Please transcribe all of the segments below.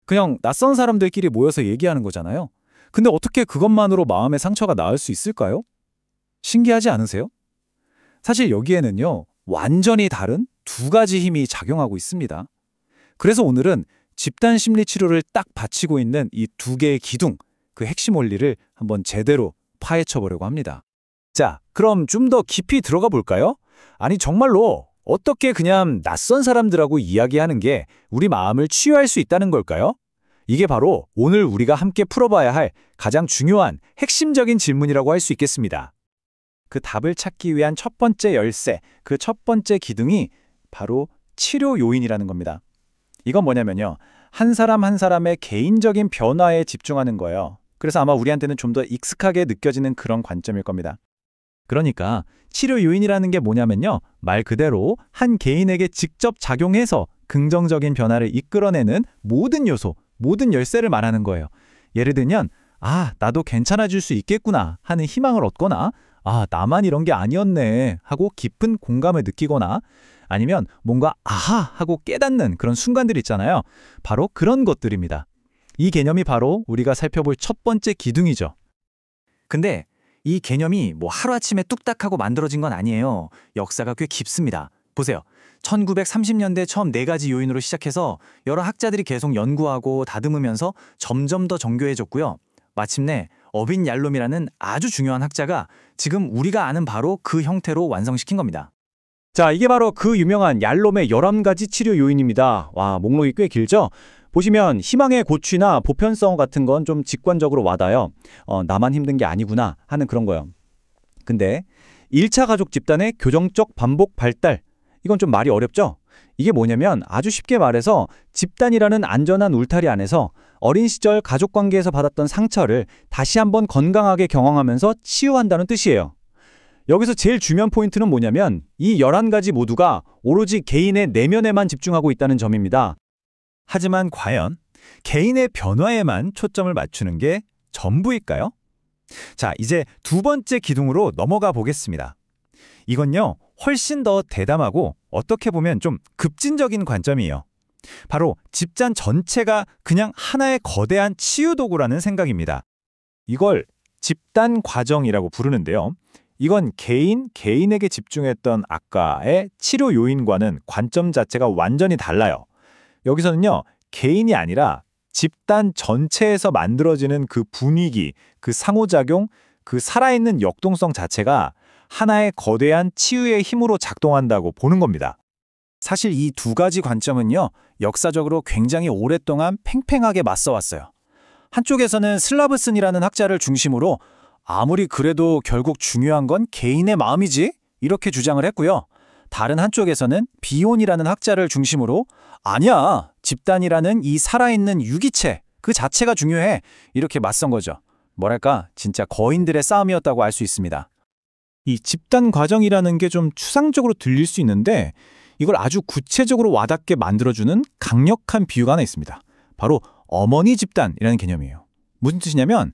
그냥 낯선 사람들끼리 모여서 얘기하는 거잖아요. 근데 어떻게 그것만으로 마음의 상처가 나을 수 있을까요? 신기하지 않으세요? 사실 여기에는요, 완전히 다른 두 가지 힘이 작용하고 있습니다. 그래서 오늘은 집단 심리 치료를 딱 바치고 있는 이 두 개의 기둥, 그 핵심 원리를 한번 제대로 파헤쳐 보려고 합니다. 자, 그럼 좀 더 깊이 들어가 볼까요? 아니, 정말로 어떻게 그냥 낯선 사람들하고 이야기하는 게 우리 마음을 치유할 수 있다는 걸까요? 이게 바로 오늘 우리가 함께 풀어봐야 할 가장 중요한 핵심적인 질문이라고 할 수 있겠습니다. 그 답을 찾기 위한 첫 번째 열쇠, 그 첫 번째 기둥이 바로 치료 요인이라는 겁니다. 이건 뭐냐면요, 한 사람 한 사람의 개인적인 변화에 집중하는 거예요. 그래서 아마 우리한테는 좀 더 익숙하게 느껴지는 그런 관점일 겁니다. 그러니까 치료 요인이라는 게 뭐냐면요, 말 그대로 한 개인에게 직접 작용해서 긍정적인 변화를 이끌어내는 모든 요소, 모든 열쇠를 말하는 거예요. 예를 들면 나도 괜찮아질 수 있겠구나 하는 희망을 얻거나 나만 이런 게 아니었네 하고 깊은 공감을 느끼거나 아니면 뭔가 아하 하고 깨닫는 그런 순간들 있잖아요. 바로 그런 것들입니다. 이 개념이 바로 우리가 살펴볼 첫 번째 기둥이죠. 근데 이 개념이 뭐 하루아침에 뚝딱하고 만들어진 건 아니에요. 역사가 꽤 깊습니다. 보세요. 1930년대 처음 네 가지 요인으로 시작해서 여러 학자들이 계속 연구하고 다듬으면서 점점 더 정교해졌고요. 마침내 어빈 얄롬이라는 아주 중요한 학자가 지금 우리가 아는 바로 그 형태로 완성시킨 겁니다. 자, 이게 바로 그 유명한 얄롬의 11가지 치료 요인입니다. 와, 목록이 꽤 길죠? 보시면 희망의 고취나 보편성 같은 건 좀 직관적으로 와닿아요. 나만 힘든 게 아니구나 하는 그런 거예요. 근데 1차 가족 집단의 교정적 반복 발달, 이건 좀 말이 어렵죠? 이게 뭐냐면 아주 쉽게 말해서 집단이라는 안전한 울타리 안에서 어린 시절 가족관계에서 받았던 상처를 다시 한번 건강하게 경험하면서 치유한다는 뜻이에요. 여기서 제일 중요한 포인트는 뭐냐면 이 11가지 모두가 오로지 개인의 내면에만 집중하고 있다는 점입니다. 하지만 과연 개인의 변화에만 초점을 맞추는 게 전부일까요? 자, 이제 두 번째 기둥으로 넘어가 보겠습니다. 이건요, 훨씬 더 대담하고 어떻게 보면 좀 급진적인 관점이에요. 바로 집단 전체가 그냥 하나의 거대한 치유 도구라는 생각입니다. 이걸 집단 과정이라고 부르는데요. 이건 개인에게 집중했던 아까의 치료 요인과는 관점 자체가 완전히 달라요. 여기서는요, 개인이 아니라 집단 전체에서 만들어지는 그 분위기, 그 상호작용, 그 살아있는 역동성 자체가 하나의 거대한 치유의 힘으로 작동한다고 보는 겁니다. 사실 이 두 가지 관점은요, 역사적으로 굉장히 오랫동안 팽팽하게 맞서왔어요. 한쪽에서는 슬라브슨이라는 학자를 중심으로 아무리 그래도 결국 중요한 건 개인의 마음이지? 이렇게 주장을 했고요. 다른 한쪽에서는 비온이라는 학자를 중심으로 아니야, 집단이라는 이 살아있는 유기체, 그 자체가 중요해. 이렇게 맞선 거죠. 뭐랄까, 진짜 거인들의 싸움이었다고 알 수 있습니다. 이 집단 과정이라는 게 좀 추상적으로 들릴 수 있는데 이걸 아주 구체적으로 와닿게 만들어주는 강력한 비유가 하나 있습니다. 바로 어머니 집단이라는 개념이에요. 무슨 뜻이냐면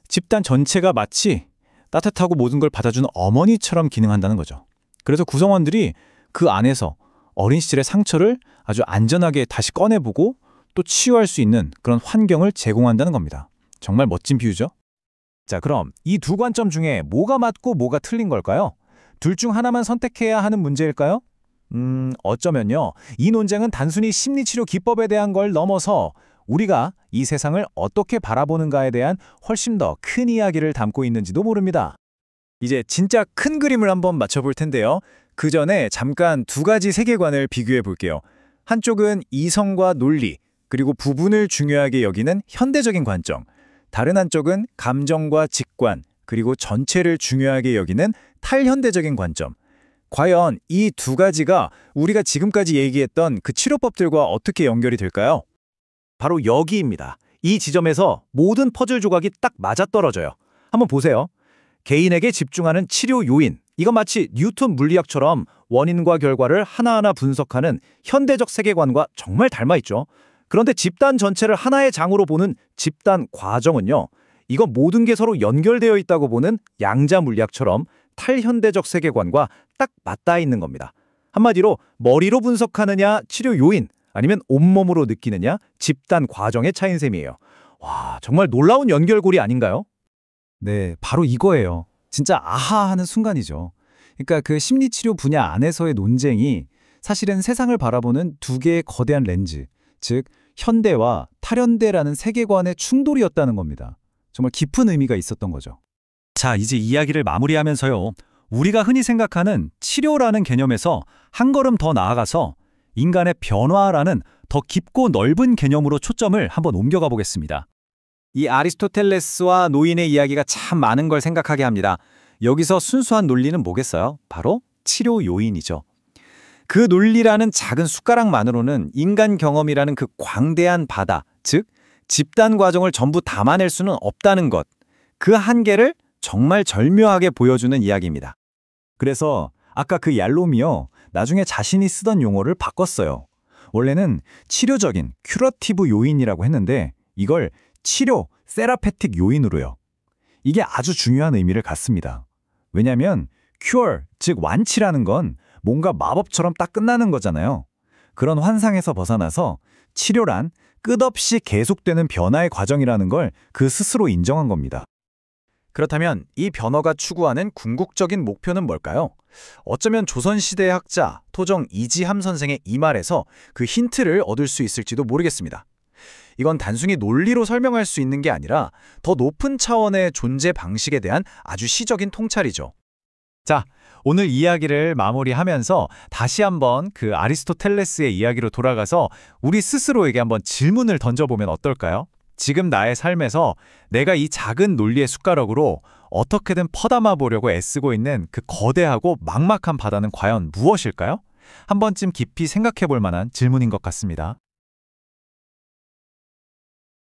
집단 전체가 마치 따뜻하고 모든 걸 받아주는 어머니처럼 기능한다는 거죠. 그래서 구성원들이 그 안에서 어린 시절의 상처를 아주 안전하게 다시 꺼내보고 또 치유할 수 있는 그런 환경을 제공한다는 겁니다. 정말 멋진 비유죠? 자, 그럼 이 두 관점 중에 뭐가 맞고 뭐가 틀린 걸까요? 둘 중 하나만 선택해야 하는 문제일까요? 어쩌면요, 이 논쟁은 단순히 심리치료 기법에 대한 걸 넘어서 우리가 이 세상을 어떻게 바라보는가에 대한 훨씬 더 큰 이야기를 담고 있는지도 모릅니다. 이제 진짜 큰 그림을 한번 맞춰볼 텐데요. 그 전에 잠깐 두 가지 세계관을 비교해 볼게요. 한쪽은 이성과 논리, 그리고 부분을 중요하게 여기는 현대적인 관점. 다른 한쪽은 감정과 직관, 그리고 전체를 중요하게 여기는 탈현대적인 관점. 과연 이 두 가지가 우리가 지금까지 얘기했던 그 치료법들과 어떻게 연결이 될까요? 바로 여기입니다. 이 지점에서 모든 퍼즐 조각이 딱 맞아떨어져요. 한번 보세요. 개인에게 집중하는 치료 요인. 이건 마치 뉴턴 물리학처럼 원인과 결과를 하나하나 분석하는 현대적 세계관과 정말 닮아있죠. 그런데 집단 전체를 하나의 장으로 보는 집단 과정은요, 이건 모든 게 서로 연결되어 있다고 보는 양자 물리학처럼 탈현대적 세계관과 딱 맞닿아 있는 겁니다. 한마디로 머리로 분석하느냐 치료 요인, 아니면 온몸으로 느끼느냐, 집단 과정의 차이인 셈이에요. 와, 정말 놀라운 연결고리 아닌가요? 네, 바로 이거예요. 진짜 아하 하는 순간이죠. 그러니까 그 심리치료 분야 안에서의 논쟁이 사실은 세상을 바라보는 두 개의 거대한 렌즈, 즉 현대와 탈현대라는 세계관의 충돌이었다는 겁니다. 정말 깊은 의미가 있었던 거죠. 자, 이제 이야기를 마무리하면서요. 우리가 흔히 생각하는 치료라는 개념에서 한 걸음 더 나아가서 인간의 변화라는 더 깊고 넓은 개념으로 초점을 한번 옮겨가 보겠습니다. 이 아리스토텔레스와 노인의 이야기가 참 많은 걸 생각하게 합니다. 여기서 순수한 논리는 뭐겠어요? 바로 치료 요인이죠. 그 논리라는 작은 숟가락만으로는 인간 경험이라는 그 광대한 바다, 즉 집단 과정을 전부 담아낼 수는 없다는 것. 그 한계를 정말 절묘하게 보여주는 이야기입니다. 그래서 아까 그 얄롬이요, 나중에 자신이 쓰던 용어를 바꿨어요. 원래는 치료적인 큐러티브 요인이라고 했는데 이걸 치료, 세라페틱 요인으로요. 이게 아주 중요한 의미를 갖습니다. 왜냐하면 cure, 즉 완치라는 건 뭔가 마법처럼 딱 끝나는 거잖아요. 그런 환상에서 벗어나서 치료란 끝없이 계속되는 변화의 과정이라는 걸 그 스스로 인정한 겁니다. 그렇다면 이 변화가 추구하는 궁극적인 목표는 뭘까요? 어쩌면 조선시대의 학자 토정 이지함 선생의 이 말에서 그 힌트를 얻을 수 있을지도 모르겠습니다. 이건 단순히 논리로 설명할 수 있는 게 아니라 더 높은 차원의 존재 방식에 대한 아주 시적인 통찰이죠. 자, 오늘 이야기를 마무리하면서 다시 한번 그 아리스토텔레스의 이야기로 돌아가서 우리 스스로에게 한번 질문을 던져보면 어떨까요? 지금 나의 삶에서 내가 이 작은 논리의 숟가락으로 어떻게든 퍼담아 보려고 애쓰고 있는 그 거대하고 막막한 바다는 과연 무엇일까요? 한 번쯤 깊이 생각해 볼 만한 질문인 것 같습니다.